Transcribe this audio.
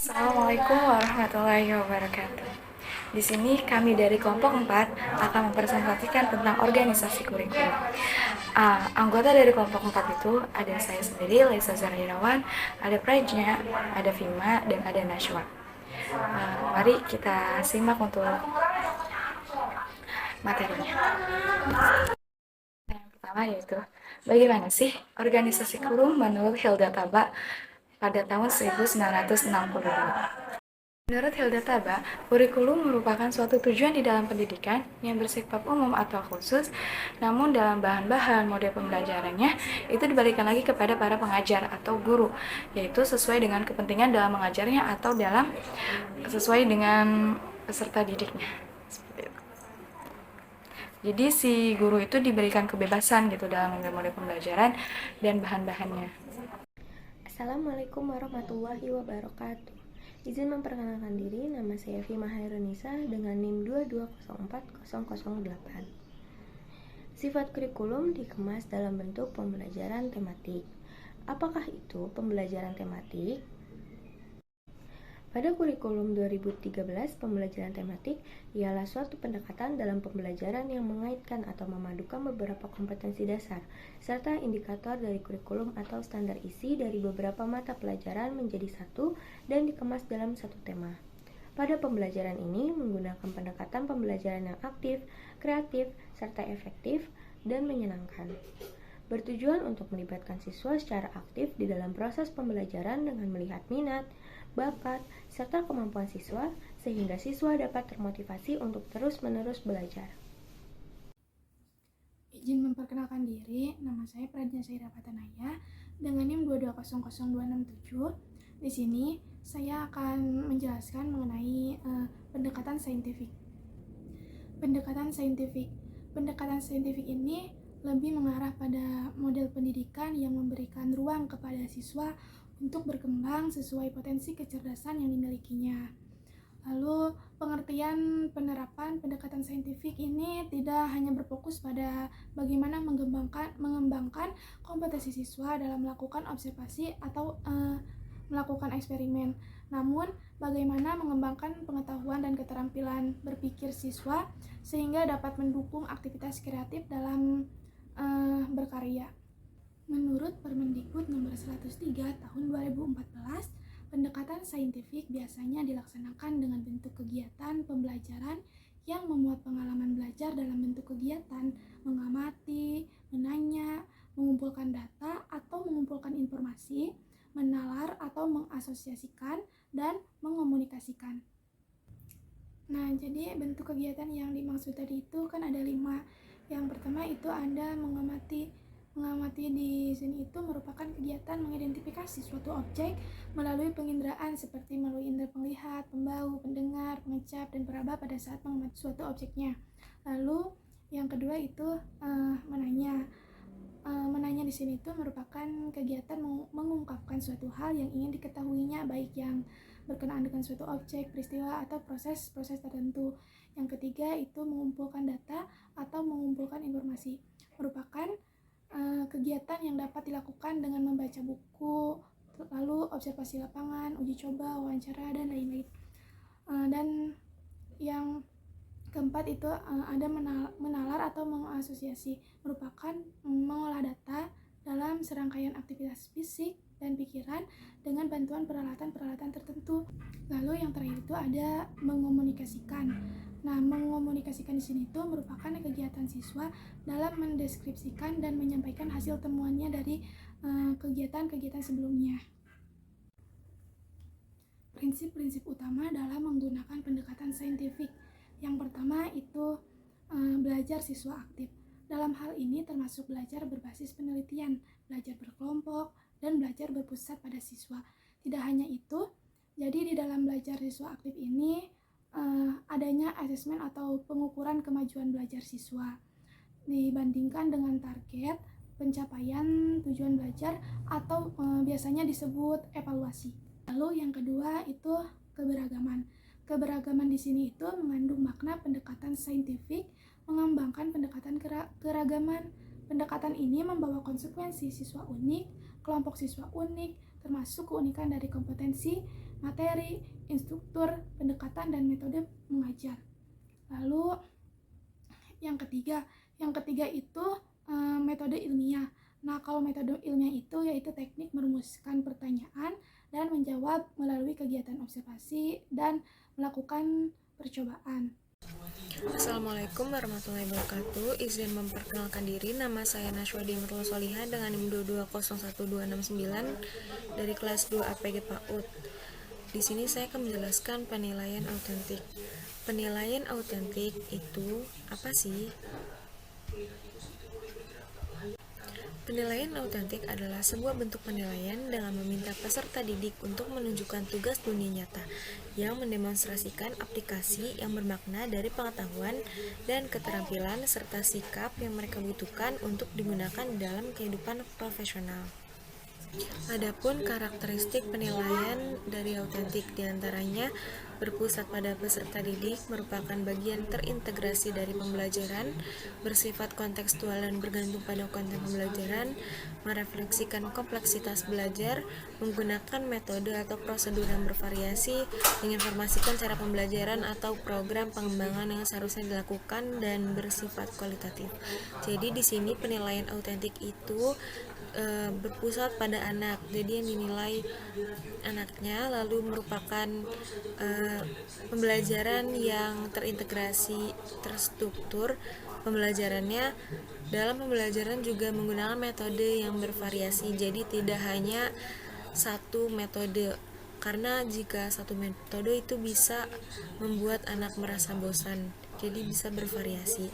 Assalamualaikum warahmatullahi wabarakatuh. Di sini kami dari kelompok 4 akan mempresentasikan tentang organisasi kurikulum. Anggota dari kelompok 4 itu ada saya sendiri, Lesa Zarirawan, ada Prajna, ada Vima, dan ada Nashwa. Mari kita simak untuk materinya. Yang pertama yaitu, bagaimana sih organisasi kurikulum menurut Hilda Taba pada tahun 1962? Menurut Hilda Taba, kurikulum merupakan suatu tujuan di dalam pendidikan yang bersifat umum atau khusus, namun dalam bahan-bahan model pembelajarannya itu dibalikan lagi kepada para pengajar atau guru, yaitu sesuai dengan kepentingan dalam mengajarnya atau dalam sesuai dengan peserta didiknya. Seperti itu. Jadi si guru itu diberikan kebebasan gitu dalam mengambil model pembelajaran dan bahan-bahannya. Assalamualaikum warahmatullahi wabarakatuh. Izin memperkenalkan diri, nama saya Vima Hairunisa dengan NIM 2204008. Sifat kurikulum dikemas dalam bentuk pembelajaran tematik. Apakah itu pembelajaran tematik? Pada kurikulum 2013, pembelajaran tematik ialah suatu pendekatan dalam pembelajaran yang mengaitkan atau memadukan beberapa kompetensi dasar, serta indikator dari kurikulum atau standar isi dari beberapa mata pelajaran menjadi satu dan dikemas dalam satu tema. Pada pembelajaran ini menggunakan pendekatan pembelajaran yang aktif, kreatif, serta efektif, dan menyenangkan. Bertujuan untuk melibatkan siswa secara aktif di dalam proses pembelajaran dengan melihat minat, bakat, serta kemampuan siswa sehingga siswa dapat termotivasi untuk terus-menerus belajar. Izin memperkenalkan diri, nama saya Pradnya Saira Patanaya dengan NIM 2200267. Di sini saya akan menjelaskan mengenai pendekatan saintifik. Pendekatan saintifik ini lebih mengarah pada model pendidikan yang memberikan ruang kepada siswa untuk berkembang sesuai potensi kecerdasan yang dimilikinya. Lalu pengertian penerapan pendekatan saintifik ini tidak hanya berfokus pada bagaimana mengembangkan kompetensi siswa dalam melakukan observasi atau melakukan eksperimen, namun bagaimana mengembangkan pengetahuan dan keterampilan berpikir siswa sehingga dapat mendukung aktivitas kreatif dalam berkarya. Menurut Permendikbud nomor 103 tahun 2014, pendekatan saintifik biasanya dilaksanakan dengan bentuk kegiatan pembelajaran yang memuat pengalaman belajar dalam bentuk kegiatan mengamati, menanya, mengumpulkan data atau mengumpulkan informasi, menalar atau mengasosiasikan, dan mengomunikasikan. Nah, jadi bentuk kegiatan yang dimaksud tadi itu kan ada 5. Yang pertama itu ada mengamati. Mengamati di sini itu merupakan kegiatan mengidentifikasi suatu objek melalui penginderaan seperti melalui indera penglihat, pembau, pendengar, pengecap, dan peraba pada saat mengamati suatu objeknya. Lalu yang kedua itu menanya. Menanya di sini itu merupakan kegiatan mengungkapkan suatu hal yang ingin diketahuinya, baik yang berkenaan dengan suatu objek, peristiwa, atau proses-proses tertentu. Yang ketiga itu mengumpulkan data atau mengumpulkan informasi, merupakan kegiatan yang dapat dilakukan dengan membaca buku, lalu observasi lapangan, uji coba, wawancara, dan lain-lain. Dan yang keempat itu ada menalar atau mengasosiasi, merupakan mengolah data dalam serangkaian aktivitas fisik dan pikiran dengan bantuan peralatan-peralatan tertentu. Lalu yang terakhir itu ada mengomunikasikan. Nah, mengomunikasikan di sini itu merupakan kegiatan siswa dalam mendeskripsikan dan menyampaikan hasil temuannya dari kegiatan-kegiatan sebelumnya. Prinsip-prinsip utama dalam menggunakan pendekatan saintifik. Yang pertama itu belajar siswa aktif. Dalam hal ini termasuk belajar berbasis penelitian, belajar berkelompok, dan belajar berpusat pada siswa. Tidak hanya itu, jadi di dalam belajar siswa aktif ini adanya asesmen atau pengukuran kemajuan belajar siswa dibandingkan dengan target pencapaian tujuan belajar atau biasanya disebut evaluasi. Lalu yang kedua itu keberagaman. Keberagaman di sini itu mengandung makna pendekatan saintifik, mengembangkan pendekatan keragaman. Pendekatan ini membawa konsekuensi siswa unik, kelompok siswa unik, termasuk keunikan dari kompetensi materi, instruktur, pendekatan, dan metode mengajar. Lalu yang ketiga itu metode ilmiah. Nah, kalau metode ilmiah itu yaitu teknik merumuskan pertanyaan dan menjawab melalui kegiatan observasi dan melakukan percobaan. Assalamualaikum warahmatullahi wabarakatuh. Izin memperkenalkan diri, nama saya Nashwadi Nurul Solihah dengan NIM 2201269 dari kelas 2 APG PAUD. Di sini saya akan menjelaskan penilaian autentik. Penilaian autentik itu apa sih? Penilaian autentik adalah sebuah bentuk penilaian dengan meminta peserta didik untuk menunjukkan tugas dunia nyata yang mendemonstrasikan aplikasi yang bermakna dari pengetahuan dan keterampilan serta sikap yang mereka butuhkan untuk digunakan dalam kehidupan profesional. Adapun karakteristik penilaian dari autentik diantaranya berpusat pada peserta didik, merupakan bagian terintegrasi dari pembelajaran, bersifat kontekstual dan bergantung pada konten pembelajaran, merefleksikan kompleksitas belajar, menggunakan metode atau prosedur yang bervariasi, menginformasikan cara pembelajaran atau program pengembangan yang seharusnya dilakukan, dan bersifat kualitatif. Jadi di sini penilaian autentik itu berpusat pada anak, jadi yang dinilai anaknya, lalu merupakan pembelajaran yang terintegrasi, terstruktur. Pembelajarannya dalam pembelajaran juga menggunakan metode yang bervariasi, jadi tidak hanya satu metode, karena jika satu metode itu bisa membuat anak merasa bosan, jadi bisa bervariasi.